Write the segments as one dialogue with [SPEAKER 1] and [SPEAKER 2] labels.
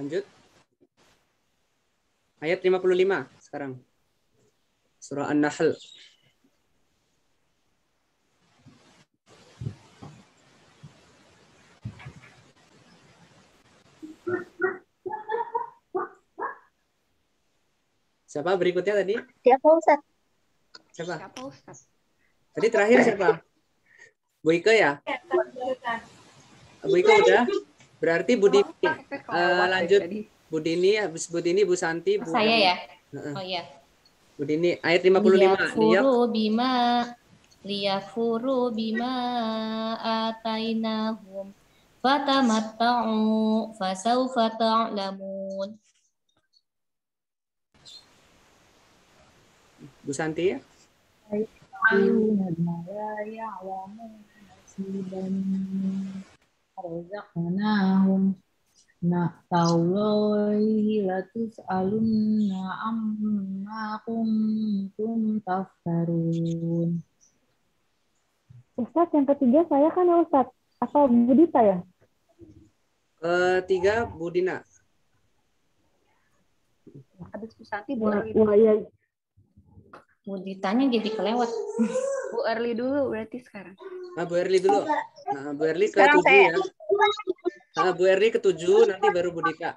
[SPEAKER 1] Lanjut. Ayat 55 sekarang. Surah An-Nahl. Siapa berikutnya tadi?
[SPEAKER 2] Siapa Ustaz?
[SPEAKER 1] Siapa?
[SPEAKER 3] Siapa Ustaz?
[SPEAKER 1] Tadi terakhir siapa? Bu Ike ya? Bu Ike udah? Berarti Bu Dini. Lanjut. Bu Dini, habis Bu Dini, Bu Santi, Bu
[SPEAKER 3] Saya ya?
[SPEAKER 1] Heeh.
[SPEAKER 3] Oh iya.
[SPEAKER 1] Bu Dini, ayat 55.
[SPEAKER 3] Liyakfuru bima atainahum fatamatta'u fasawfa ta'lamun.
[SPEAKER 1] Bu Santi ya?
[SPEAKER 4] Tallahi latus'alunna amma kuntum taftarun.
[SPEAKER 2] Ustaz, yang ketiga saya kan ya Ustaz. Atau Budita ya?
[SPEAKER 1] Ketiga Bu Dina.
[SPEAKER 3] Habis Bu Santi,
[SPEAKER 2] Wah, ya.
[SPEAKER 3] Bu Ditanya jadi kelewat.
[SPEAKER 5] Bu Erli dulu berarti sekarang.
[SPEAKER 1] Nah, Bu Erli dulu. Nah, Bu Erli
[SPEAKER 2] Sekarang
[SPEAKER 1] ke-7
[SPEAKER 2] saya.
[SPEAKER 1] ya. Nah, Bu Erli ke-7, nanti baru Bu Dika.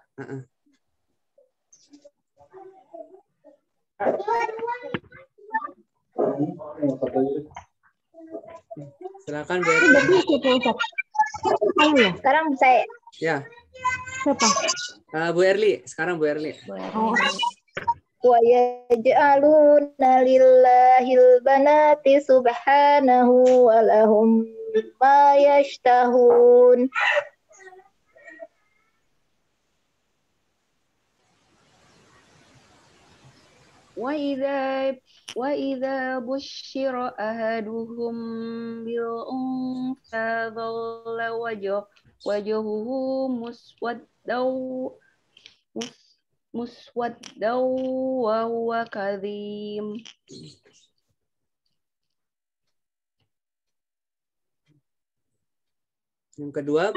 [SPEAKER 1] Silakan Bu Erli.
[SPEAKER 2] Sekarang saya.
[SPEAKER 1] Ya.
[SPEAKER 2] Siapa?
[SPEAKER 1] Bu Erli, sekarang Bu Erli.
[SPEAKER 2] Wa yaj'aluna lillahil banati subhanahu wa lahum ma yashtahun.
[SPEAKER 5] Wa idza busyira ahaduhum bil unsa dhalla wajhuhu muswaddaw wa huwa kadhim.
[SPEAKER 1] Yang kedua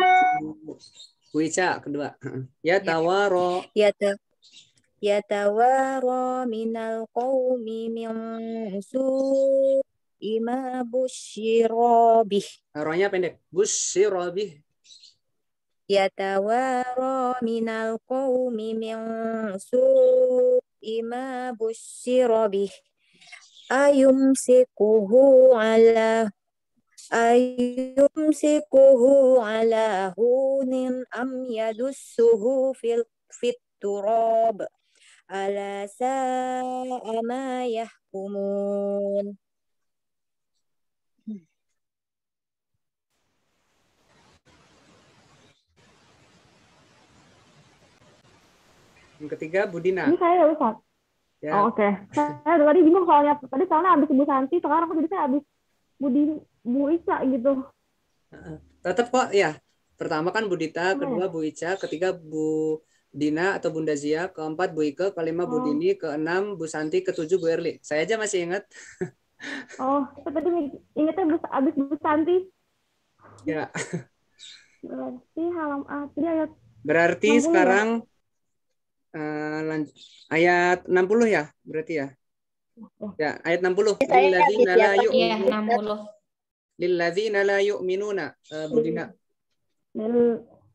[SPEAKER 1] Bu Ica kedua. Ya tawaro.
[SPEAKER 6] Yatawara minal qawmi min su'i ma busyira bih.
[SPEAKER 1] Rohnya pendek. Busyira bih.
[SPEAKER 6] Yatawara minal qawmi min su'i ma busyira bih. Ayumsikuhu ala hunin am yadussuhu fit turab. Ala sa'a ma yahkumun.
[SPEAKER 1] Yang ketiga Bu Dina.
[SPEAKER 2] Ini saya ya Ustaz.
[SPEAKER 1] Ya.
[SPEAKER 2] Oh, oke. Saya tadi bingung soalnya. Tadi soalnya habis Bu Santi, sekarang jadi saya habis Bu Ica gitu.
[SPEAKER 1] Tetap kok ya. Pertama kan Bu Dita, kedua Bu Ica, ketiga Bu Dina atau Bunda Zia, keempat Bu Ike, kelima Bu Dini, keenam Bu Santi, ketujuh Bu Erli. Saya aja masih ingat.
[SPEAKER 2] Oh, tadi ingatnya habis Bu Santi.
[SPEAKER 1] Ya.
[SPEAKER 2] Berarti tadi ayat
[SPEAKER 1] Berarti
[SPEAKER 2] 60
[SPEAKER 1] sekarang ayat 60 ya, berarti ya. Ya, ayat 60. Lilladzina la yu'minuna. Lilladzina la yu'minuna, Bu Dina.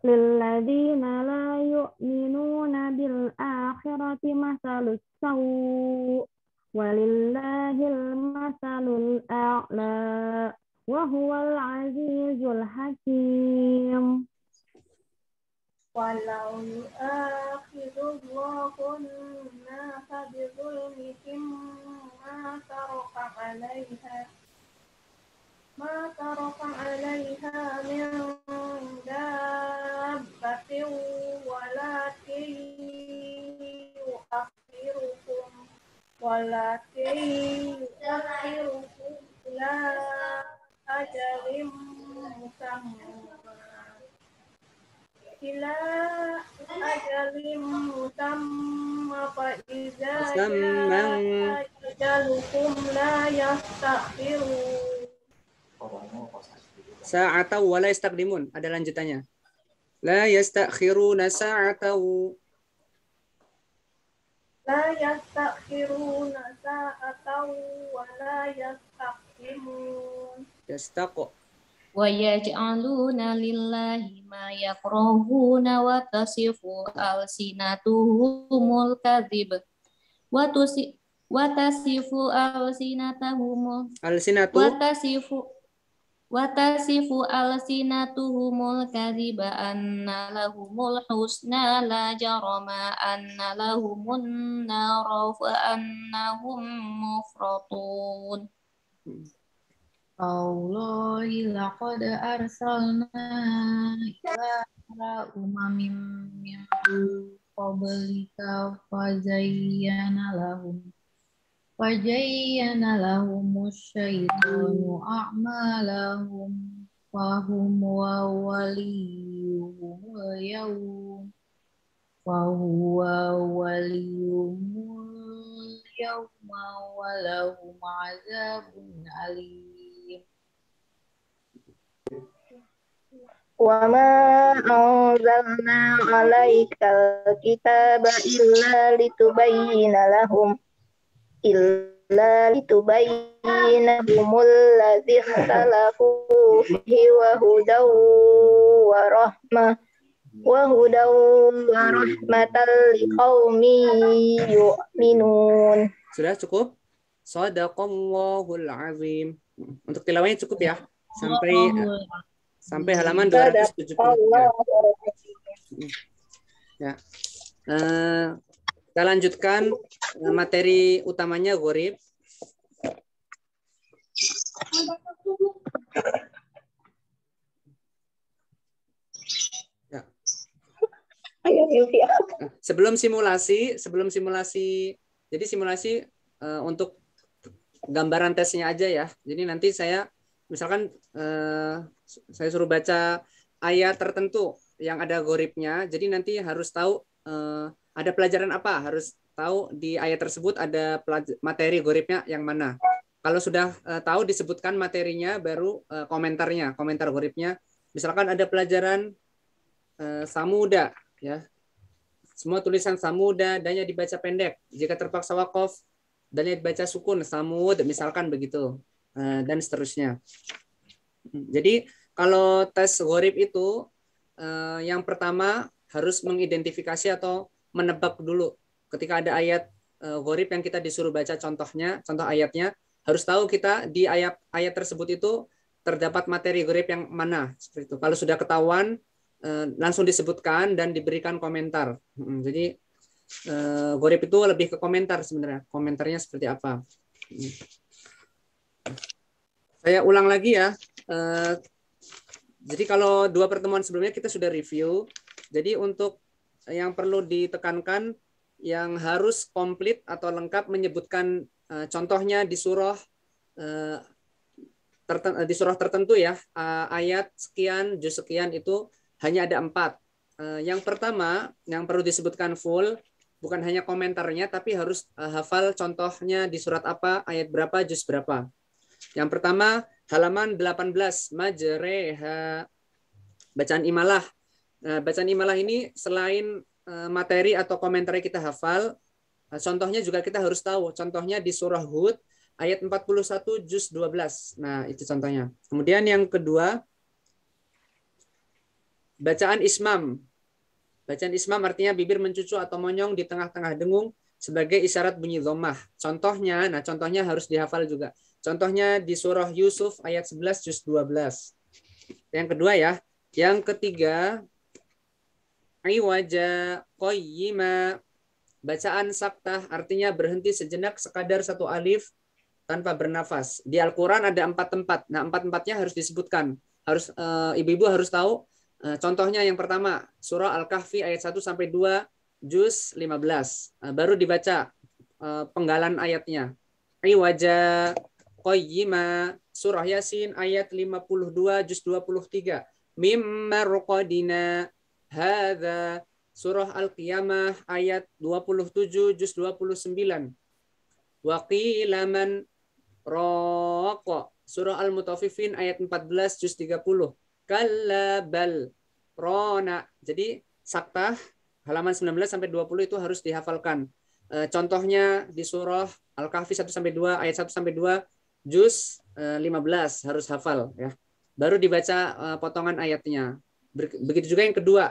[SPEAKER 2] Lilladzina la yu'minuna bil akhirati masalus sawu walillahil masalul a'la wa huwal azizul hakim.
[SPEAKER 7] Walau yu'akhidullahu an-nasa bi dhulmihim ma taraka 'alaiha min dabbatin walakin yu'akhirukum ila ajalin musamma fa idza ajalukum la yastakhirun
[SPEAKER 1] Sa'atau wa la yastaqdimun. Ada lanjutannya. La yastakhiruna sa'atau
[SPEAKER 7] La yastakhiruna sa'atan wa la yastaqdimun.
[SPEAKER 1] Yastaqo.
[SPEAKER 3] Wa yaj'aluna lillahi ma yakrahuna wa tasifu alsinatuhumul kadhib wa tasifu alsinatahumul
[SPEAKER 1] Alsinatu.
[SPEAKER 3] wa tasifu alsinatuhumul kadhiba anna lahumul husna la jarama anna lahumun nara fa annahum mufratun.
[SPEAKER 4] Allahi laqad arsalna ila umamin min qablika fazayyana lahumus syaitanu a'malahum fahum waliyuhumul yawm fahuwa waliyuhumul yawma walahum azabun alim.
[SPEAKER 6] وما أنزلنا عليك الكتاب إلا لتبين لهم الذي اختلفوا فيه وهدى ورحمة لقوم يؤمنون.
[SPEAKER 1] Sudah cukup? Shadaqallahul azim. Untuk tilawahnya cukup ya. Sampai halaman 273. Ya. Kita lanjutkan materi utamanya gharib. Ya. Sebelum simulasi, jadi simulasi untuk gambaran tesnya aja ya. Jadi nanti saya misalkan saya suruh baca ayat tertentu yang ada gharibnya. Jadi nanti harus tahu ada pelajaran apa, harus tahu di ayat tersebut ada materi gharibnya yang mana. Kalau sudah tahu disebutkan materinya, baru komentar gharibnya. Misalkan ada pelajaran samuda, ya. Semua tulisan samuda, dannya dibaca pendek. Jika terpaksa waqaf, dannya dibaca sukun, samud, misalkan begitu, dan seterusnya. Jadi kalau tes gharib itu yang pertama harus mengidentifikasi atau menebak dulu. Ketika ada ayat gharib yang kita disuruh baca contoh ayatnya, harus tahu kita di ayat tersebut itu terdapat materi gharib yang mana. Seperti itu. Kalau sudah ketahuan, langsung disebutkan dan diberikan komentar. Jadi gharib itu lebih ke komentar sebenarnya. Komentarnya seperti apa. Saya ulang lagi ya. Jadi kalau 2 pertemuan sebelumnya kita sudah review. Jadi untuk yang perlu ditekankan, yang harus komplit atau lengkap menyebutkan contohnya di surah tertentu ya, ayat sekian, juz sekian itu hanya ada 4. Yang pertama yang perlu disebutkan full, bukan hanya komentarnya, tapi harus hafal contohnya di surat apa, ayat berapa, juz berapa. Yang pertama halaman 18, majreha, bacaan imalah. Bacaan imalah ini selain materi atau komentar kita hafal, contohnya juga kita harus tahu. Contohnya di surah Hud ayat 41 juz 12. Nah, itu contohnya. Kemudian yang kedua, bacaan ismam. Bacaan ismam artinya bibir mencucu atau monyong di tengah-tengah dengung sebagai isyarat bunyi dhammah. Contohnya harus dihafal juga. Contohnya di surah Yusuf ayat 11 juz 12. Yang kedua ya. Yang ketiga, iwaja qayyima, bacaan saktah artinya berhenti sejenak sekadar 1 alif tanpa bernafas. Di Al-Qur'an ada 4 tempat. Nah, 4-4-nya harus disebutkan. Harus ibu-ibu harus tahu. Contohnya yang pertama, surah Al-Kahfi ayat 1 sampai 2 juz 15. Baru dibaca penggalan ayatnya. Iwaja qayyima, surah Yasin ayat 52 juz 23. Mimma ruqadina hadza, surah Al-Qiyamah ayat 27 juz 29. Wa qila man raqa, surah Al-Mutaffifin ayat 14 juz 30. Kalla bal rona. Jadi saktah halaman 19 sampai 20 itu harus dihafalkan. Contohnya di surah Al-Kahfi 1-2, ayat 1-2, juz 15 harus hafal ya. Baru dibaca potongan ayatnya. Begitu juga yang kedua,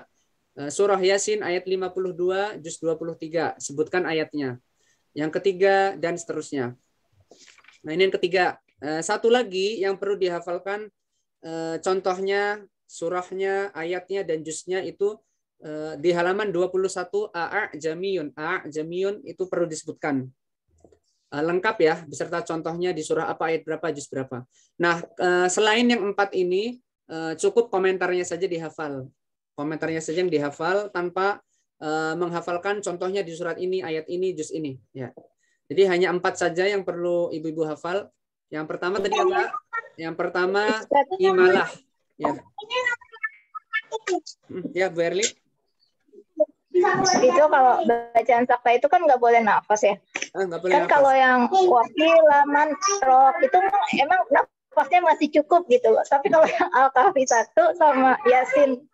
[SPEAKER 1] surah Yasin ayat 52, juz 23, sebutkan ayatnya. Yang ketiga dan seterusnya. Nah, ini yang ketiga. Satu lagi yang perlu dihafalkan, contohnya, surahnya, ayatnya, dan juznya itu di halaman 21 A'jamiyun. A'jamiyun itu perlu disebutkan. Lengkap ya, beserta contohnya di surah apa, ayat berapa, juz berapa. Nah, selain yang 4 ini, cukup komentarnya saja dihafal. Komentarnya saja yang dihafal tanpa menghafalkan contohnya di surat ini, ayat ini, juz ini. Ya. Jadi hanya 4 saja yang perlu ibu-ibu hafal. Yang pertama tadi apa? Yang pertama imalah. Ya, ya Bu Erli.
[SPEAKER 6] Itu kalau bacaan sakta itu kan nggak boleh nafas ya.
[SPEAKER 1] Nggak boleh
[SPEAKER 6] Kan
[SPEAKER 1] nafas.
[SPEAKER 6] kalau yang wakilaman roh itu emang nafasnya masih cukup gitu loh. Tapi kalau yang Al-Kahfi 1 sama Yasin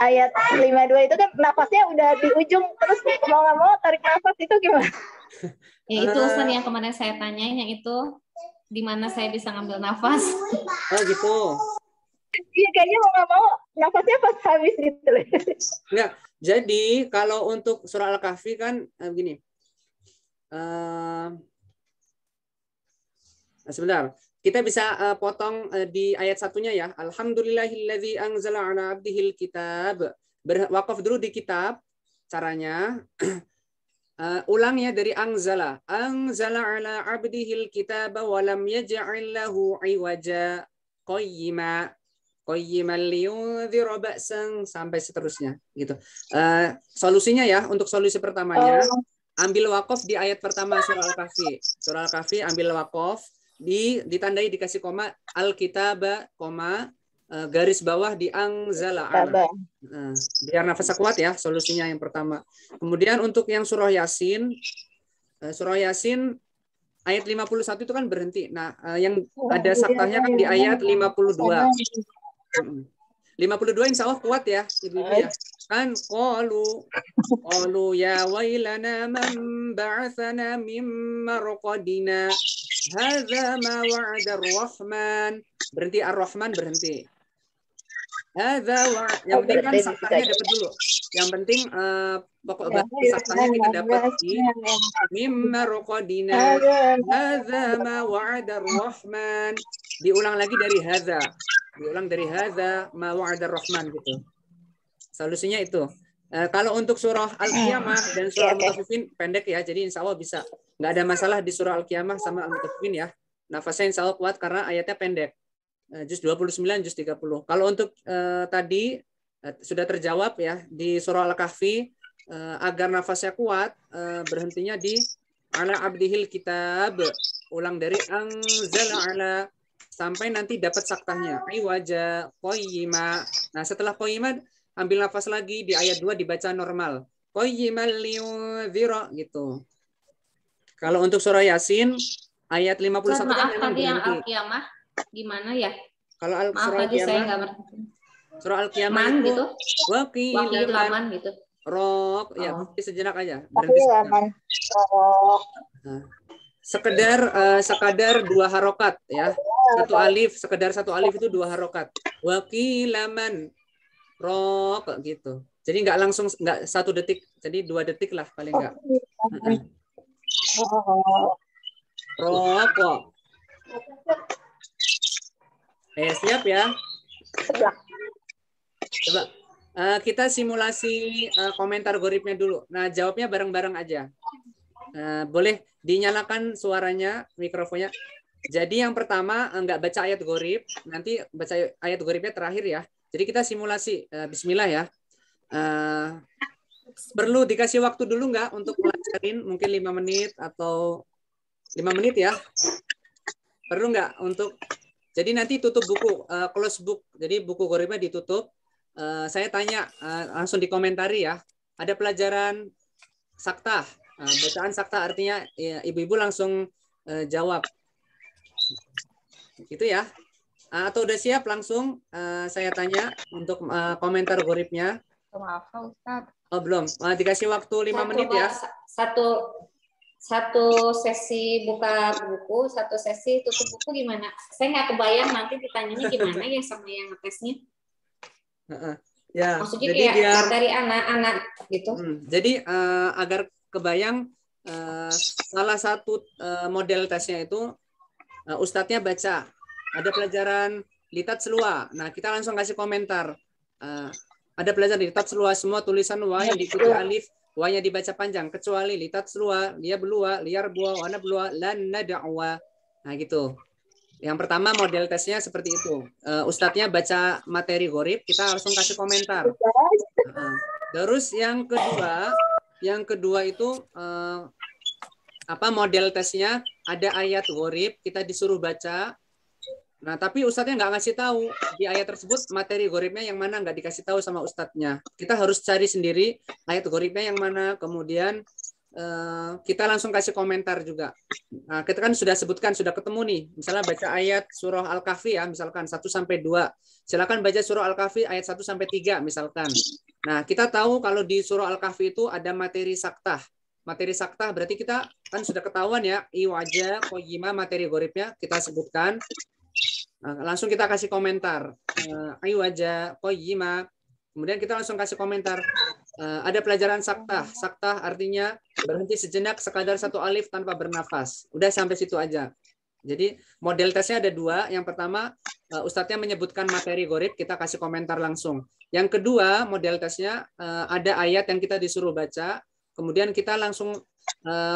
[SPEAKER 6] ayat 52 itu kan nafasnya udah di ujung, terus mau nggak mau tarik nafas itu gimana?
[SPEAKER 3] Ya itu Ustaz yang kemarin saya tanyain, yang itu di mana saya bisa ngambil nafas.
[SPEAKER 1] Oh gitu.
[SPEAKER 6] Iya kayaknya mau nggak mau nafasnya pas habis gitu loh.
[SPEAKER 1] Enggak. Jadi kalau untuk surah Al-Kahfi kan begini. Sebentar. Kita bisa potong di ayat satunya ya. Alhamdulillahilladzi anzala ala abdihil kitab. Wakaf dulu di kitab. Caranya. Ulang ya dari anzala. Anzala ala abdihil kitab wa lam yaj'al lahu iwaja qayyima. Qayyiman liyundzira ba'san sampai seterusnya gitu. Solusinya ya, untuk solusi pertamanya, ambil wakaf di ayat pertama surah Al-Kahfi. Surah Al-Kahfi ambil wakaf, ditandai dikasih koma al-kitaba, koma, garis bawah di anzala ala. Biar nafasnya kuat ya, solusinya yang pertama. Kemudian untuk yang surah Yasin ayat 51 itu kan berhenti. Nah, yang ada saktahnya kan di ayat 52. 52 insya Allah kuat ya ibu-ibu ya. Kan qalu ya wailana man ba'athana min marqadina hadza ma wa'ada ar-rahman. Berhenti ar-rahman, berhenti. Yang penting kan saktahnya dapat dulu. Yang penting pokok bahasa saktahnya kita dapat di mimma raqadina hadza ma wa'ada ar-rahman. Diulang lagi dari hadza. Diulang dari hadza ma wa'ada ar-rahman gitu. Solusinya itu. Kalau untuk surah Al-Qiyamah dan surah Al-Mutaffifin pendek ya. Jadi insya Allah bisa. Nggak ada masalah di surah Al-Qiyamah sama Al-Mutaffifin ya. Nafasnya insya Allah kuat karena ayatnya pendek. Juz 29, juz 30. Kalau untuk tadi sudah terjawab ya di surah Al-Kahfi, agar nafasnya kuat berhentinya di ala abdihil kitab, ulang dari anzala ala sampai nanti dapat saktahnya iwaja qayyima. Nah, setelah qayyima ambil nafas lagi di ayat 2 dibaca normal. Qayyimal liyundzira gitu. Kalau untuk surah Yasin ayat 51 kan memang
[SPEAKER 3] tadi yang
[SPEAKER 1] berhenti.
[SPEAKER 3] Al-Qiyamah gimana ya?
[SPEAKER 1] Kalau
[SPEAKER 3] surah
[SPEAKER 1] Al-Qiyamah,
[SPEAKER 3] saya nggak ngerti.
[SPEAKER 1] Surah Al-Qiyamah itu
[SPEAKER 3] gitu.
[SPEAKER 1] wakilaman
[SPEAKER 3] gitu.
[SPEAKER 1] Rok, ya berhenti sejenak aja.
[SPEAKER 6] Wakilaman rok.
[SPEAKER 1] Nah, sekadar 2 harokat ya. Sekedar satu alif itu 2 harokat. Wakilaman rok gitu. Jadi nggak langsung, nggak 1 detik. Jadi 2 detik lah paling nggak. Rokok. Siap ya. Coba kita simulasi komentar goribnya dulu. Nah, jawabnya bareng-bareng aja. Boleh dinyalakan suaranya, mikrofonnya. Jadi yang pertama nggak baca ayat gorib, nanti baca ayat goribnya terakhir ya. Jadi kita simulasi. Bismillah ya. Perlu dikasih waktu dulu nggak untuk pelajarin? Mungkin 5 menit atau 5 menit ya. Perlu nggak untuk... Jadi nanti tutup buku, close book. Jadi buku goribnya ditutup. Saya tanya, langsung dikomentari ya. Ada pelajaran sakta. Bacaan sakta artinya ya, ibu-ibu langsung jawab. Gitu ya. Atau udah siap langsung saya tanya untuk komentar goribnya.
[SPEAKER 5] Maaf Ustaz.
[SPEAKER 1] Oh belum. Dikasih waktu 5 menit ya.
[SPEAKER 3] satu sesi buka buku, satu sesi tutup buku gimana? Saya nggak kebayang nanti ditanyanya gimana ya sama yang ngetesnya.
[SPEAKER 1] Ya,
[SPEAKER 3] Maksudnya
[SPEAKER 1] jadi
[SPEAKER 3] kayak
[SPEAKER 1] biar
[SPEAKER 3] materi anak-anak gitu.
[SPEAKER 1] Jadi agar kebayang salah satu model tesnya itu ustadznya baca ada pelajaran litat selua. Nah, kita langsung kasih komentar. Ada pelajaran litat selua, semua tulisan wa yang diikuti alif, wa-nya dibaca panjang kecuali litat selua, dia belua, liar bua, wana belua, lan nada'wa. Nah, gitu. Yang pertama model tesnya seperti itu. Ustadznya baca materi gharib, kita langsung kasih komentar. Terus yang kedua itu model tesnya ada ayat gharib, kita disuruh baca. Nah, tapi ustadznya nggak ngasih tahu di ayat tersebut materi gharibnya yang mana, nggak dikasih tahu sama ustadznya. Kita harus cari sendiri ayat gharibnya yang mana, kemudian kita langsung kasih komentar juga. Nah, kita kan sudah sebutkan, sudah ketemu nih. Misalnya baca ayat surah Al-Kahfi ya, misalkan 1 sampai 2. Silakan baca surah Al-Kahfi ayat 1 sampai 3 misalkan. Nah, kita tahu kalau di surah Al-Kahfi itu ada materi saktah. Materi saktah berarti kita kan sudah ketahuan ya, iwaja, qayyimah, materi gharibnya kita sebutkan. Nah, langsung kita kasih komentar. Iwaja, qayyimah. Kemudian kita langsung kasih komentar. Ada pelajaran saktah. Saktah artinya berhenti sejenak sekadar satu alif tanpa bernafas. Udah sampai situ aja. Jadi model tesnya ada 2. Yang pertama ustadznya menyebutkan materi gharib, kita kasih komentar langsung. Yang kedua model tesnya ada ayat yang kita disuruh baca, kemudian kita langsung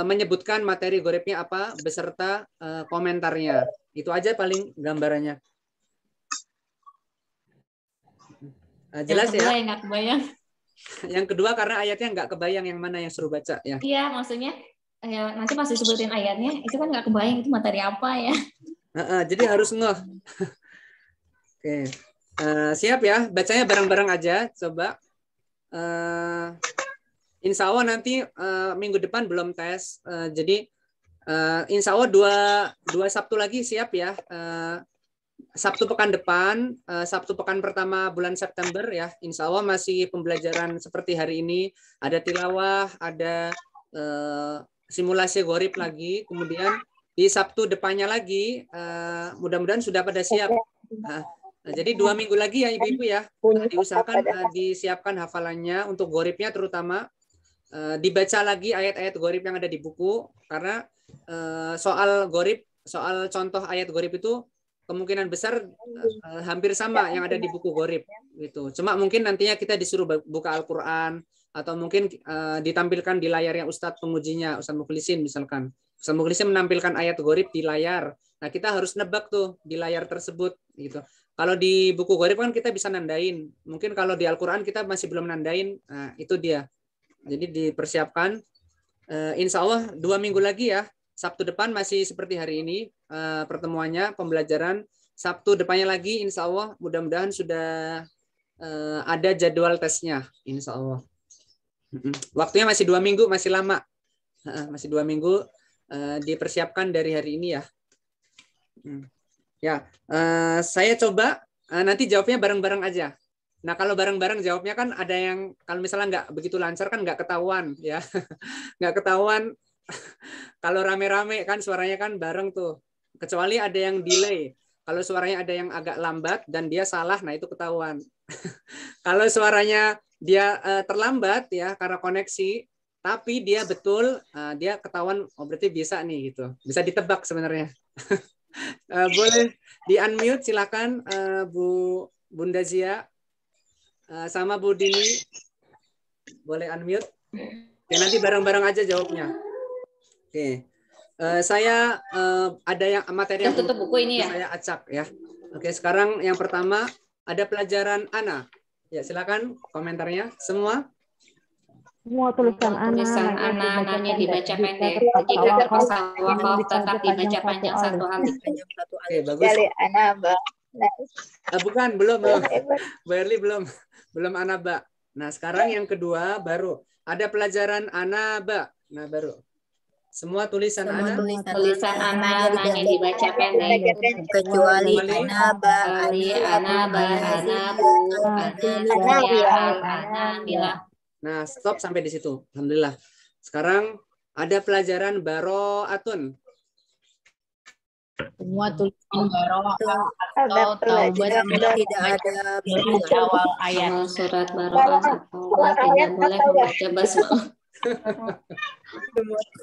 [SPEAKER 1] menyebutkan materi gharibnya apa beserta komentarnya. Itu aja paling gambarannya. Jelas
[SPEAKER 3] yang kedua
[SPEAKER 1] ya?
[SPEAKER 3] yang nggak kebayang.
[SPEAKER 1] Yang kedua karena ayatnya nggak kebayang yang mana yang suruh baca ya.
[SPEAKER 3] Iya, maksudnya ya, nanti pas disebutin ayatnya itu kan nggak kebayang itu materi apa ya.
[SPEAKER 1] Jadi harus ngeh. Oke. Siap ya? Bacanya bareng-bareng aja. Coba. Insya Allah nanti minggu depan belum tes. Jadi insya Allah dua Sabtu lagi siap ya. Sabtu pekan depan, Sabtu pekan pertama bulan September ya, insya Allah masih pembelajaran seperti hari ini, ada tilawah, ada simulasi gharib lagi, kemudian di Sabtu depannya lagi, mudah-mudahan sudah pada siap. Jadi 2 minggu lagi ya ibu-ibu ya, diusahakan disiapkan hafalannya untuk gharibnya terutama, dibaca lagi ayat-ayat gharib yang ada di buku, karena soal gharib, soal contoh ayat gharib itu kemungkinan besar hampir sama yang ada di buku gharib gitu. Cuma mungkin nantinya kita disuruh buka Al-Qur'an atau mungkin ditampilkan di layarnya Ustadz pengujinya, Ustadz Mukhlisin misalkan. Ustadz Mukhlisin menampilkan ayat gharib di layar. Nah, kita harus nebak tuh di layar tersebut gitu. Kalau di buku gharib kan kita bisa nandain. Mungkin kalau di Al-Qur'an kita masih belum nandain. Nah, itu dia. Jadi dipersiapkan. Insya Allah 2 minggu lagi ya. Sabtu depan masih seperti hari ini pertemuannya, pembelajaran. Sabtu depannya lagi insya Allah mudah-mudahan sudah ada jadwal tesnya insya Allah. Waktunya masih 2 minggu, masih lama. Masih 2 minggu dipersiapkan dari hari ini ya. Ya, saya coba nanti jawabnya bareng-bareng aja. Nah, kalau bareng-bareng jawabnya kan ada yang kalau misalnya nggak begitu lancar kan nggak ketahuan ya. Nggak ketahuan. Kalau rame-rame kan suaranya kan bareng tuh. Kecuali ada yang delay. Kalau suaranya ada yang agak lambat dan dia salah, nah itu ketahuan. Kalau suaranya dia terlambat ya karena koneksi, tapi dia betul, dia ketahuan, oh berarti bisa nih gitu. Bisa ditebak sebenarnya. Boleh di-unmute silakan Bunda Zia sama Bu Dini. Boleh unmute. Oke, nanti bareng-bareng aja jawabnya. Oke, saya ada yang materi yang
[SPEAKER 3] tutup buku ini ya.
[SPEAKER 1] Saya acak ya. Oke, sekarang yang pertama ada pelajaran Ana. Ya, silakan komentarnya semua.
[SPEAKER 2] Semua tulisan
[SPEAKER 3] anak-anaknya dibaca pendek. Jika terpaksa tetap dibaca panjang satu alif.
[SPEAKER 1] Oke, bagus. Bukan, belum. Barely belum Anaba. Nah, sekarang yang kedua baru ada pelajaran Anaba. Nah, baru. Semua tulisan Ana.
[SPEAKER 3] Tulisan anak-anaknya dibaca pendek.
[SPEAKER 4] Kecuali Anaba,
[SPEAKER 3] Anaba, Anabu, Anabia, Anabila.
[SPEAKER 1] Nah, stop sampai di situ. Alhamdulillah. Sekarang Ada pelajaran baro'atun.
[SPEAKER 8] Semua tulisan baro'ah
[SPEAKER 6] Ada
[SPEAKER 8] atau taubat
[SPEAKER 6] pelajaran
[SPEAKER 4] Tidak ada
[SPEAKER 8] di awal ayat.
[SPEAKER 3] Kalau surat baro'ah atau tidak boleh membaca basmalah.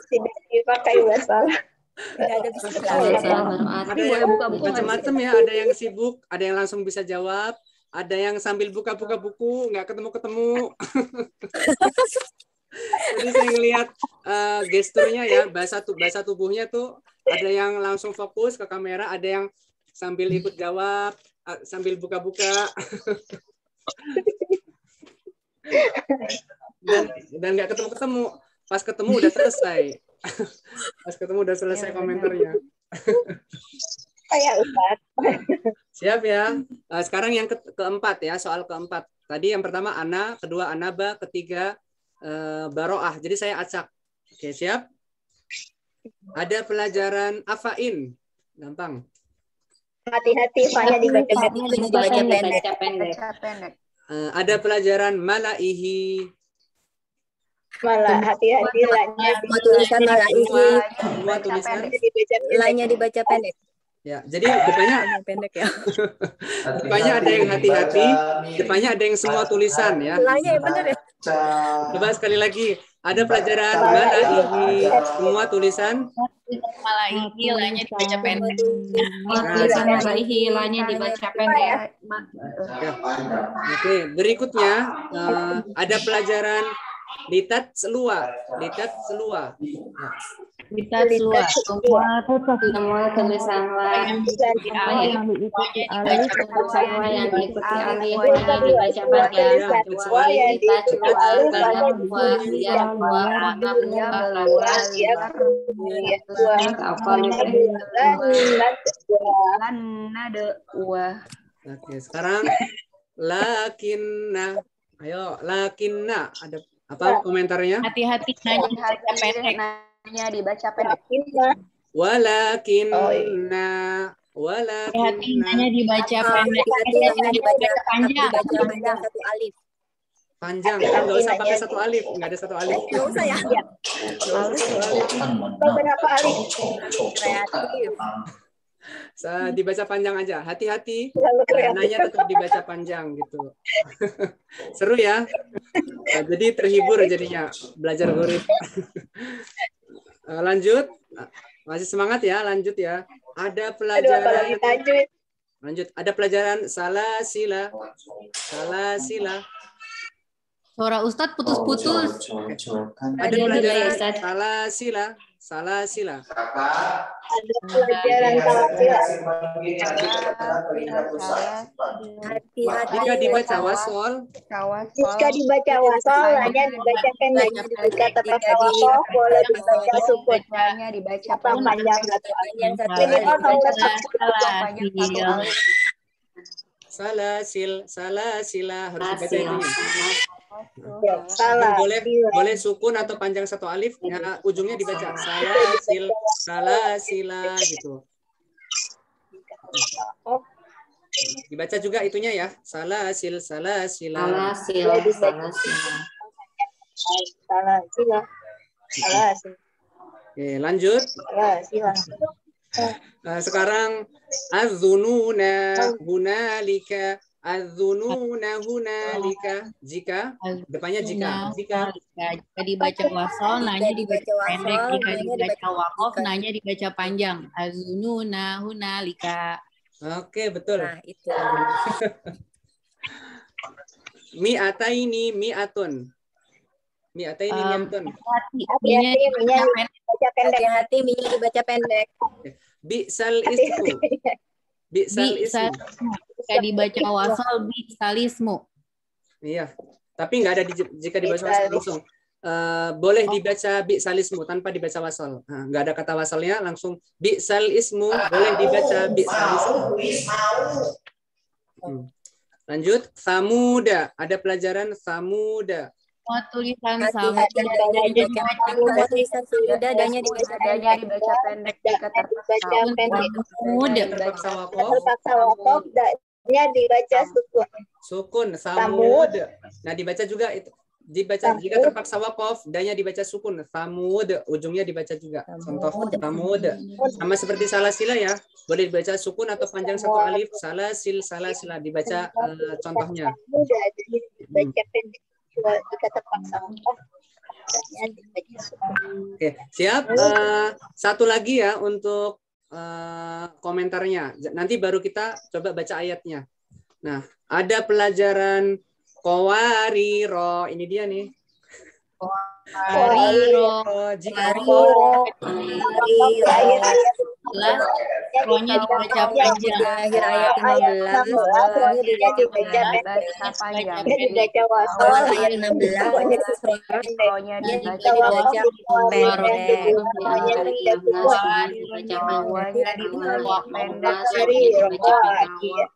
[SPEAKER 6] tidak dipakai basmalah.
[SPEAKER 4] tidak ada bismillah.
[SPEAKER 3] Kalau surat baro'ah
[SPEAKER 1] Ada
[SPEAKER 5] boleh
[SPEAKER 1] yang
[SPEAKER 5] buka buku nggak
[SPEAKER 1] macam-macam ya, ada yang sibuk, ada yang langsung bisa jawab, ada yang sambil buka-buka buku, nggak ketemu-ketemu. Jadi saya ngelihat gesturnya ya, bahasa tubuhnya tuh ada yang langsung fokus ke kamera, ada yang sambil ikut jawab, sambil buka-buka. dan nggak ketemu-ketemu. Pas ketemu udah selesai. Pas ketemu udah selesai komentarnya.
[SPEAKER 6] Kayak Ustaz.
[SPEAKER 1] Siap ya. Sekarang yang keempat ya, soal keempat. Tadi yang pertama ana, kedua anaba, ketiga baro'ah. Jadi saya acak. Oke, siap? Ada pelajaran afain. Gampang.
[SPEAKER 6] Hati-hati, fanya dibaca
[SPEAKER 3] Dibaca pendek.
[SPEAKER 1] Ada pelajaran malaihi.
[SPEAKER 6] malah hati-hati lahnya
[SPEAKER 4] Semua tulisan malaihi.
[SPEAKER 1] Semua tulisan.
[SPEAKER 4] Lahnya dibaca pendek.
[SPEAKER 1] Ya, jadi depannya
[SPEAKER 4] Pendek ya.
[SPEAKER 1] ada yang hati-hati, depannya ada yang semua tulisan ya.
[SPEAKER 4] Lahnya yang benar ya.
[SPEAKER 1] Coba sekali lagi. Ada pelajaran malaihi, semua tulisan.
[SPEAKER 8] Malaihi lahnya dibaca pendek.
[SPEAKER 3] Tulisan malaihi lahnya dibaca pendek.
[SPEAKER 1] Oke, berikutnya ada pelajaran litat selua.
[SPEAKER 8] Kita semua
[SPEAKER 3] Semua tulisan la
[SPEAKER 8] yang
[SPEAKER 3] yang
[SPEAKER 2] Diikuti alif
[SPEAKER 3] sama yang diikuti alif lahnya dibaca panjang. Kecuali kita cua, banyak buah, liar buah, anak buah, apa
[SPEAKER 1] Oke, sekarang lakinna. Ayo, lakinna. Ada apa komentarnya?
[SPEAKER 8] hati-hati nanya dibaca pendek.
[SPEAKER 5] Hanya dibaca pendek.
[SPEAKER 1] Walakinna.
[SPEAKER 8] Hati-hati nanya dibaca pendek.
[SPEAKER 4] Hati-hati lahnya dibaca
[SPEAKER 8] panjang.
[SPEAKER 4] dibaca panjang satu alif.
[SPEAKER 1] Panjang, kan nggak usah pakai satu alif, nggak ada satu alif.
[SPEAKER 4] Nggak usah ya.
[SPEAKER 1] Nggak usah satu alif.
[SPEAKER 6] beberapa alif
[SPEAKER 4] Kreatif.
[SPEAKER 1] Dibaca panjang aja. Hati-hati.
[SPEAKER 6] lalu kreatif.
[SPEAKER 1] Nanya tetap dibaca panjang gitu. Seru ya. Nah, jadi terhibur jadinya belajar gurih. Lanjut. Masih semangat ya, lanjut ya. Ada
[SPEAKER 6] Aduh, apalagi
[SPEAKER 1] pelajaran
[SPEAKER 6] tajwid.
[SPEAKER 1] lanjut. Ada pelajaran salasila.
[SPEAKER 8] Suara Ustadz putus-putus.
[SPEAKER 1] Ada pelajaran salasila.
[SPEAKER 6] Ada pelajaran tawasila.
[SPEAKER 4] Hati-hati.
[SPEAKER 1] Jika dibaca wasol,
[SPEAKER 6] Jika dibaca wasol hanya dibaca pendek. Jika terpaksa wasol boleh dibaca sukun.
[SPEAKER 5] Hanya dibaca
[SPEAKER 6] Apa panjang satu
[SPEAKER 4] Panjang satu
[SPEAKER 6] minimal
[SPEAKER 4] alif.
[SPEAKER 6] kalau
[SPEAKER 1] salasila harus dibaca itunya.
[SPEAKER 6] salah.
[SPEAKER 1] Boleh sukun atau panjang satu alif, ya, ujungnya dibaca salasila gitu. Dibaca juga itunya ya, salasila.
[SPEAKER 6] Salah sila.
[SPEAKER 1] Oke, lanjut.
[SPEAKER 6] Salah sila.
[SPEAKER 1] Sekarang az-zununa hunalika. Jika depannya jika
[SPEAKER 8] Jika dibaca wasol nanya dibaca pendek. Jika dibaca wakof nanya dibaca panjang. Azununa hunalika.
[SPEAKER 1] Oke, betul.
[SPEAKER 4] Nah, itu.
[SPEAKER 1] Mi'atun.
[SPEAKER 4] Hati-hati minyak dibaca pendek.
[SPEAKER 1] Bi'sal ismu.
[SPEAKER 8] Jika dibaca wasol bisalismu.
[SPEAKER 1] Iya, tapi nggak ada jika dibaca wasol langsung. Boleh dibaca bi'salismu tanpa dibaca wasol. Nah, nggak ada kata wasolnya, langsung bi'sal ismu, boleh dibaca bi'salismu. Lanjut, samuda. Ada pelajaran samuda.
[SPEAKER 8] Semua tulisan
[SPEAKER 4] Hati-hati adanya dibaca. Semua tulisan samuda adanya dibaca
[SPEAKER 5] Hanya dibaca pendek jika terpaksa.
[SPEAKER 8] muda.
[SPEAKER 1] Terpaksa wakof.
[SPEAKER 6] Terpaksa wakof nya dibaca sukun.
[SPEAKER 1] Sukun, samud. Nah, dibaca juga itu. dibaca jika terpaksa waqaf, danya dibaca sukun. Thamud, ujungnya dibaca juga. Contoh Thamud. Sama seperti salasila ya, boleh dibaca sukun atau panjang satu alif. Salasila dibaca contohnya.
[SPEAKER 6] Mudah, jadi dibaca pendek. Jika terpaksa waqaf, danya dibaca sukun.
[SPEAKER 1] Oke, siap. Satu lagi ya untuk komentarnya. Nanti baru kita coba baca ayatnya. Nah, ada pelajaran Qawariro, ini dia nih.
[SPEAKER 8] Qawariro.
[SPEAKER 1] Jika
[SPEAKER 8] Rohnya dibaca panjang.
[SPEAKER 4] Akhir ayat 15 rohnya dibaca
[SPEAKER 5] panjang.
[SPEAKER 6] Dibaca wasal.
[SPEAKER 4] awal ayat 16
[SPEAKER 5] Rohnya
[SPEAKER 4] dibaca
[SPEAKER 5] dibaca
[SPEAKER 4] pendek.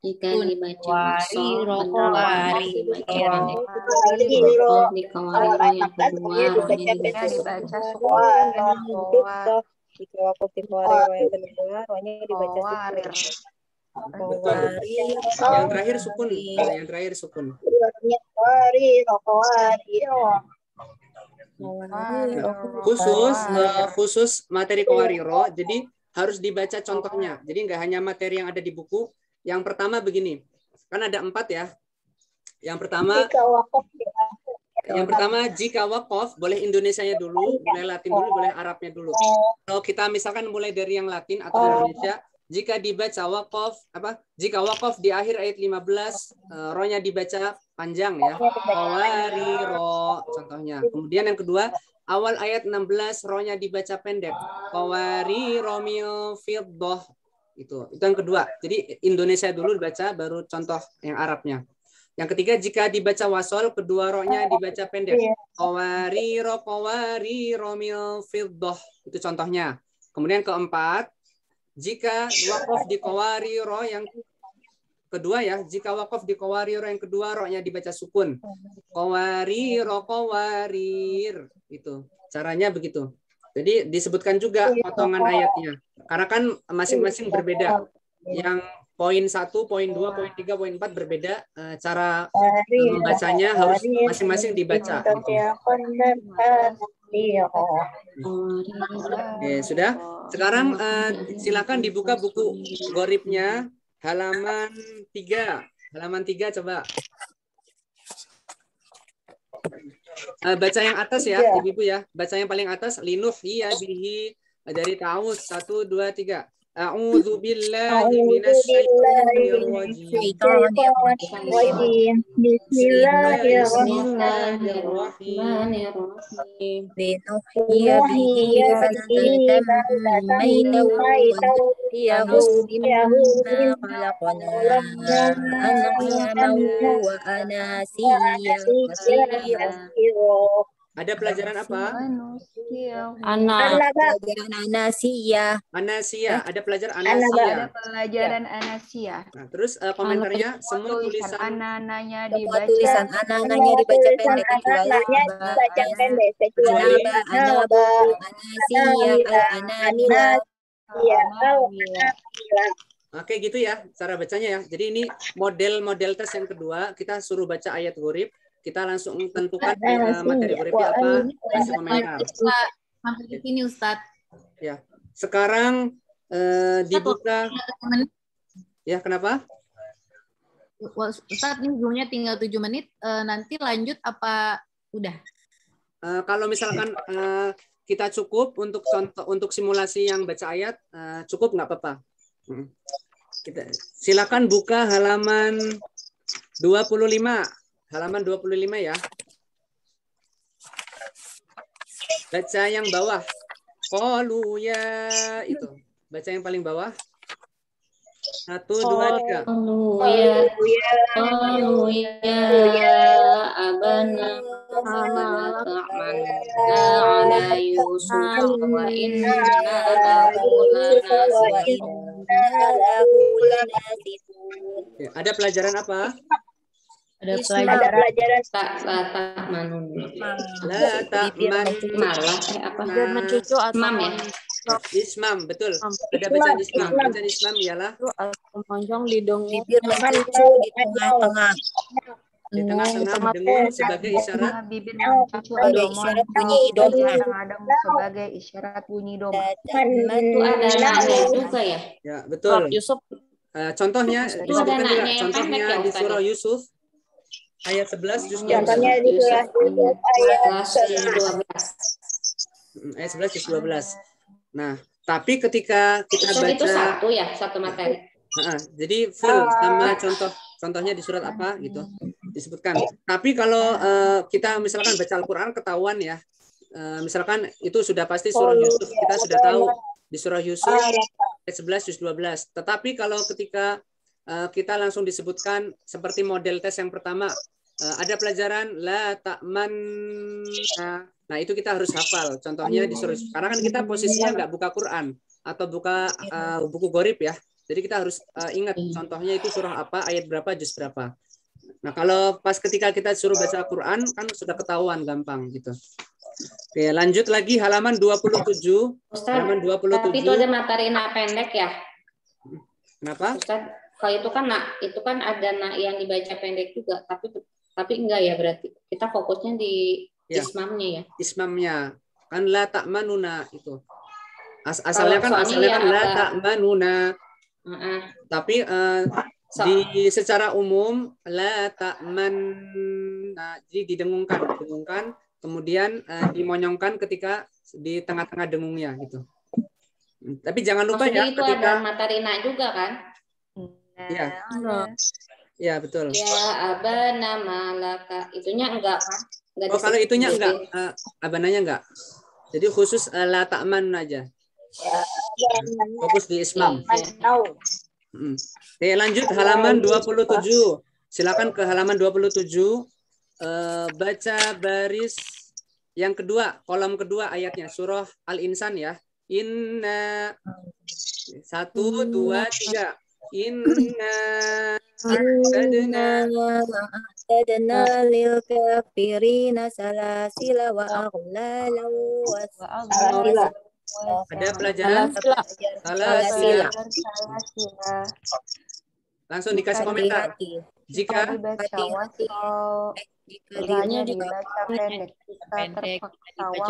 [SPEAKER 3] Jika dibaca
[SPEAKER 8] Wari,
[SPEAKER 3] wasol,
[SPEAKER 8] Rohwari.
[SPEAKER 3] di kawariro yang kedua rohnya
[SPEAKER 5] dibaca
[SPEAKER 4] Jika wakaf di Qawariro yang kedua rohnya dibaca
[SPEAKER 5] Qawarir.
[SPEAKER 1] yang terakhir sukun. Yang terakhir sukun. Khusus materi Qawariro, jadi harus dibaca contohnya. Jadi nggak hanya materi yang ada di buku. Yang pertama begini, kan ada 4 ya. Yang pertama jika waqaf, boleh Indonesianya dulu, boleh Latin dulu, boleh Arabnya dulu. Kalau kita misalkan mulai dari yang Latin atau Indonesia, jika dibaca waqaf jika waqaf di akhir ayat 15, rohnya dibaca panjang ya. Qawariro contohnya. Kemudian yang kedua, awal ayat 16 rohnya dibaca pendek. Qawariro mil fiddah. Itu yang kedua. Jadi Indonesia dulu dibaca, baru contoh yang Arabnya. Yang ketiga, jika dibaca wasol, kedua rohnya dibaca pendek. Qawariro mil fiddah. Itu contohnya. Kemudian keempat, jika waqaf di qawariro yang kedua ya, jika waqaf di qawariro yang kedua rohnya dibaca sukun. Qawarir. Itu. Caranya begitu. Jadi disebutkan juga potongan ayatnya. Karena kan masing-masing berbeda. Yang poin 1, poin 2, poin 3, poin 4 berbeda. Cara membacanya harus masing-masing dibaca. Gitu. Oke, sudah. Sekarang silakan dibuka buku Goribnya halaman 3. Halaman 3 coba. Baca yang atas ya, Ibu ya. Baca yang paling atas, linuhyiya bihi dari Ta'awuz 1 2 3. A'udzu billahi minasyaitonir rajim. Bismillahirrahmanirrahim.
[SPEAKER 4] Linuhyiya bihi balatan maytan mimma khalaqna an'aman wa anasiya katsira.
[SPEAKER 1] Ada pelajaran apa?
[SPEAKER 4] Pelajaran Anasia.
[SPEAKER 1] Anasia. Ada pelajaran
[SPEAKER 5] Ada
[SPEAKER 1] Anasia.
[SPEAKER 5] pelajaran Anasia.
[SPEAKER 1] Nah, terus komentarnya semua tulisan
[SPEAKER 5] Anak-anaknya
[SPEAKER 4] Semua
[SPEAKER 5] dibaca
[SPEAKER 4] tulisan anak-anaknya dibaca pendek kecuali Anaba, Anasia, Al-Anamila.
[SPEAKER 1] Oke gitu ya cara bacanya ya. Jadi ini model tes yang kedua, kita suruh baca ayat Gorib. Kita langsung tentukan materi Goribnya apa, kasih komentar.
[SPEAKER 8] Sampai di sini Ustadz.
[SPEAKER 1] Ya. Sekarang dibuka. Ya, kenapa?
[SPEAKER 8] Ustadz, ini zoomnya tinggal 7 menit. Nanti lanjut apa udah?
[SPEAKER 1] Kalau misalkan kita cukup untuk contoh untuk simulasi yang baca ayat, cukup nggak apa-apa. Silakan buka halaman 25. Halaman 25 ya. Baca yang bawah. Qalu ya itu. Baca yang paling bawah. 1 2 3.
[SPEAKER 3] Qalu ya abana ma ta'malna ala Yusuf wa inna lahu lanasihun.
[SPEAKER 1] Ada pelajaran apa?
[SPEAKER 8] Ada
[SPEAKER 6] pelajaran
[SPEAKER 3] ta'manun.
[SPEAKER 1] La ta'man
[SPEAKER 3] Malah apa?
[SPEAKER 4] Mencucu atau
[SPEAKER 3] Mam ya?
[SPEAKER 1] Ismam, betul. Ada bacaan Ismam. Bacaan Ismam ialah
[SPEAKER 4] panjang di dong bibir mencucu di tengah-tengah.
[SPEAKER 1] Di tengah-tengah dengung sebagai isyarat
[SPEAKER 5] bibir mencucu domon
[SPEAKER 4] bunyi
[SPEAKER 5] di tengah dengung sebagai isyarat bunyi domon.
[SPEAKER 3] Itu ada naknya juga ya.
[SPEAKER 1] ya betul.
[SPEAKER 8] Yusuf.
[SPEAKER 1] Contohnya
[SPEAKER 3] Itu ada
[SPEAKER 1] disebutkan juga
[SPEAKER 3] naknya yang
[SPEAKER 1] contohnya
[SPEAKER 3] pendek ya,
[SPEAKER 1] di
[SPEAKER 3] Ustaz,
[SPEAKER 1] surah
[SPEAKER 3] ya?
[SPEAKER 1] Yusuf ayat 11 juz 12.
[SPEAKER 6] Contohnya di surah Yusuf ayat
[SPEAKER 3] 12.
[SPEAKER 1] Ayat 11 juz 12. Nah, tapi ketika kita
[SPEAKER 3] Ustaz, itu
[SPEAKER 1] baca
[SPEAKER 3] satu ya, satu materi.
[SPEAKER 1] jadi full sama contohnya di surat apa gitu disebutkan. Tapi kalau kita misalkan baca Al-Qur'an ketahuan ya. Misalkan itu sudah pasti surah Yusuf, kita sudah tahu di surah Yusuf ayat 11 juz 12. Tetapi kalau ketika kita langsung disebutkan seperti model tes yang pertama, ada pelajaran la ta'man. Nah, itu kita harus hafal. Contohnya di surah Yusuf. Karena kan kita posisinya nggak buka Quran atau buka buku Gorib ya. Jadi kita harus ingat contohnya itu surah apa, ayat berapa, juz berapa. Nah, kalau pas ketika kita suruh baca Quran kan sudah ketahuan gampang gitu. Oke, lanjut lagi halaman 27.
[SPEAKER 3] Ustaz,
[SPEAKER 1] Halaman 27.
[SPEAKER 3] tapi itu ada materi nak pendek ya.
[SPEAKER 1] Kenapa?
[SPEAKER 3] Ustaz, kalau itu kan ada nak yang dibaca pendek juga, tapi enggak ya berarti. Kita fokusnya di
[SPEAKER 1] Ya.
[SPEAKER 3] ismamnya ya.
[SPEAKER 1] Ismamnya kan la ta'manuna itu. Asalnya kan
[SPEAKER 3] soalnya
[SPEAKER 1] la
[SPEAKER 3] agak-
[SPEAKER 1] ta'manuna. Tapi di secara umum la ta'man, jadi didengungkan, kemudian dimonyongkan ketika di tengah-tengah dengungnya gitu. Tapi jangan lupa
[SPEAKER 3] Maksudnya
[SPEAKER 1] ya
[SPEAKER 3] itu ada materi nak juga kan?
[SPEAKER 1] ya. Ya, betul.
[SPEAKER 3] Ya abana malaka, itunya enggak kan? Enggak
[SPEAKER 1] Oh, kalau itunya
[SPEAKER 3] disebutin.
[SPEAKER 1] enggak, abananya enggak. Jadi khusus la ta'man aja. Fokus di ismam. Oke, lanjut halaman 27. Silakan ke halaman 27. Baca baris yang kedua, kolom kedua ayatnya, surah Al-Insan ya. Inna 1, 2, 3. Inna
[SPEAKER 4] a'tadna lil kafirina salasila wa aghlalan wa
[SPEAKER 1] ada pelajaran salasila. Langsung dikasih komentar. Jika
[SPEAKER 5] dibaca wasol, lanya dibaca pendek.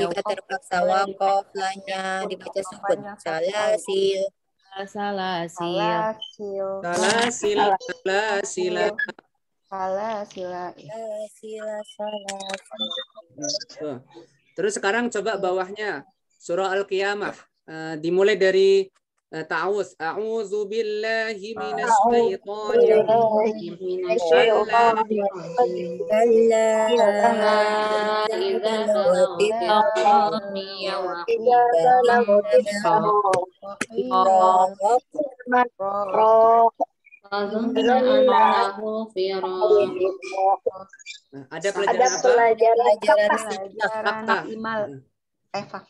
[SPEAKER 4] jika terpaksa wakof lanya dibaca sukun salasil
[SPEAKER 1] salasila. Tuh. Terus sekarang coba bawahnya surah Al-Qiyamah. Dimulai dari ta'awuz. A'udzu billahi minasy syaithanir rajim. Ada pelajaran apa?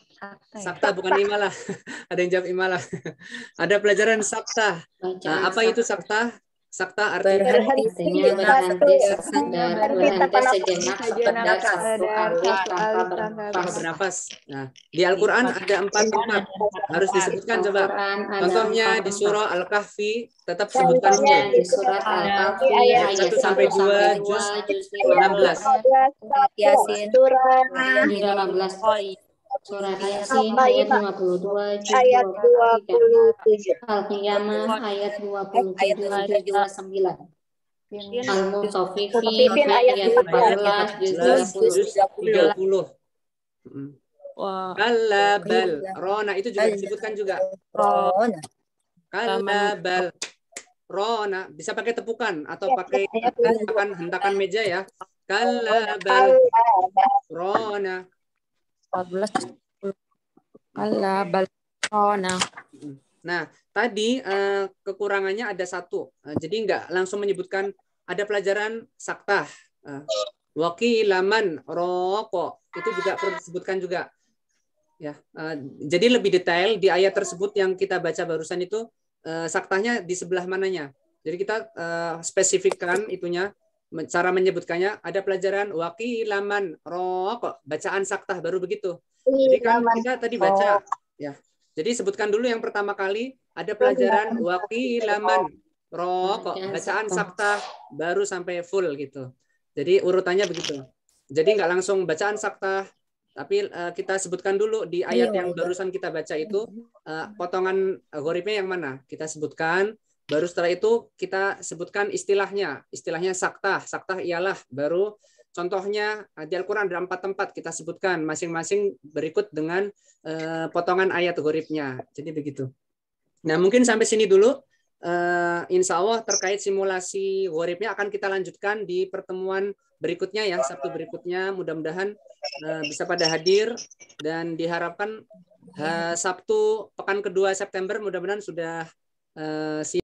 [SPEAKER 1] Sakta bukan imalah. Ada yang jawab imalah. Ada pelajaran sakta. Nah, apa itu sakta? Sakta artinya
[SPEAKER 3] berhenti sejenak sekedar satu alif tanpa
[SPEAKER 1] bernafas. Nah, di Al-Quran ada 4 tempat. Harus disebutkan coba. Contohnya di surah Al-Kahfi tetap sebutkan
[SPEAKER 3] di surat Al-Kahfi ayat
[SPEAKER 1] 1 sampai 2 juz 16.
[SPEAKER 4] Yasin
[SPEAKER 3] Surat Yasin ayat 52 juz
[SPEAKER 6] ayat
[SPEAKER 3] 27. Al-Qiyamah ayat 27 juz 29. Al-Mutaffifin ayat 14 juz
[SPEAKER 1] 30. Kalla bal rona itu juga disebutkan juga. Kalla bal rona bisa pakai tepukan atau pakai hentakan meja ya. Kalla bal rona.
[SPEAKER 8] 14 kalla bal rona.
[SPEAKER 1] Nah, tadi kekurangannya ada satu. Jadi nggak langsung menyebutkan ada pelajaran saktah. Wakilaman roko itu juga perlu disebutkan juga. Ya, jadi lebih detail di ayat tersebut yang kita baca barusan itu saktahnya di sebelah mananya. Jadi kita spesifikkan itunya. Cara menyebutkannya ada pelajaran wakilaman rokok, bacaan saktah baru begitu. Jadi kan kita tadi baca ya. Jadi sebutkan dulu yang pertama kali ada pelajaran wakilaman rokok, bacaan saktah baru sampai full gitu. Jadi urutannya begitu. Jadi nggak langsung bacaan saktah, tapi kita sebutkan dulu di ayat yang barusan kita baca itu potongan ghoribnya yang mana kita sebutkan. Baru setelah itu kita sebutkan istilahnya saktah. Saktah ialah baru contohnya di Al-Quran ada 4 tempat kita sebutkan masing-masing berikut dengan potongan ayat ghoribnya. Jadi begitu. Nah mungkin sampai sini dulu. Insya Allah terkait simulasi ghoribnya akan kita lanjutkan di pertemuan berikutnya ya, Sabtu berikutnya. Mudah-mudahan bisa pada hadir dan diharapkan Sabtu pekan kedua September mudah-mudahan sudah siap.